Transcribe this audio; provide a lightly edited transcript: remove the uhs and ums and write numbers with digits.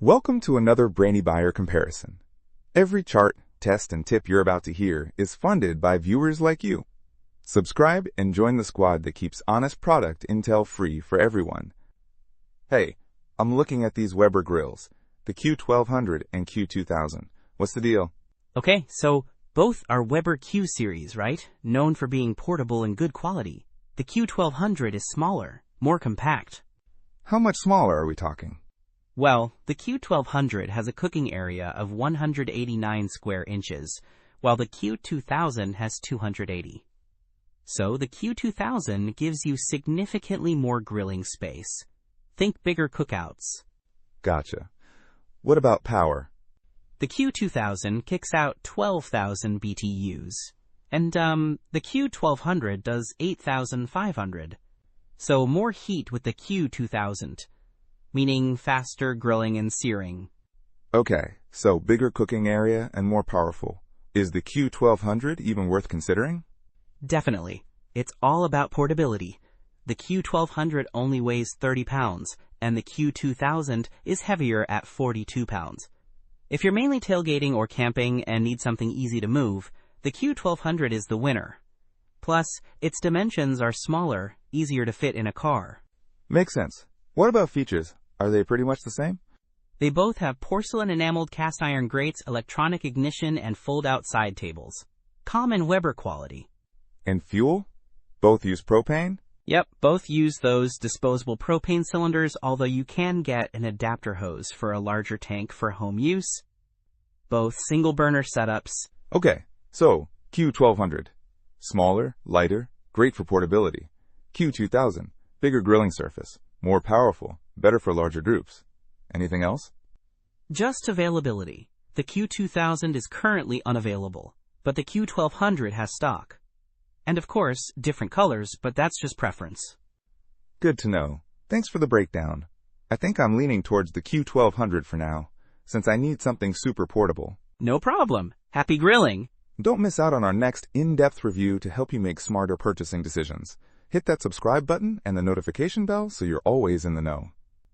Welcome to another Brainy Buyer comparison. Every chart, test, and tip you're about to hear is funded by viewers like you. Subscribe and join the squad that keeps honest product intel free for everyone. Hey, I'm looking at these Weber Grills, the Q1200 and Q2000. What's the deal? Okay, so both are Weber Q series, right? Known for being portable and good quality. The Q1200 is smaller, more compact. How much smaller are we talking? Well, the Q1200 has a cooking area of 189 square inches, while the Q2000 has 280. So the Q2000 gives you significantly more grilling space. Think bigger cookouts. Gotcha. What about power? The Q2000 kicks out 12,000 BTUs, and the Q1200 does 8,500. So more heat with the Q2000. Meaning faster grilling and searing. Okay, so bigger cooking area and more powerful. Is the Q1200 even worth considering? Definitely. It's all about portability. The Q1200 only weighs 30 pounds, and the Q2000 is heavier at 42 pounds. If you're mainly tailgating or camping and need something easy to move, the Q1200 is the winner. Plus, its dimensions are smaller, easier to fit in a car. Makes sense. What about features? Are they pretty much the same? They both have porcelain enameled cast iron grates, electronic ignition, and fold-out side tables. Common Weber quality. And fuel? Both use propane? Yep, both use those disposable propane cylinders, although you can get an adapter hose for a larger tank for home use. Both single-burner setups. Okay, so Q1200. Smaller, lighter, great for portability. Q2000. Bigger grilling surface. More powerful, better for larger groups. Anything else? Just availability. The Q2000 is currently unavailable, but the Q1200 has stock. And of course, different colors, but that's just preference. Good to know. Thanks for the breakdown. I think I'm leaning towards the Q1200 for now, since I need something super portable. No problem. Happy grilling! Don't miss out on our next in-depth review to help you make smarter purchasing decisions. Hit that subscribe button and the notification bell so you're always in the know.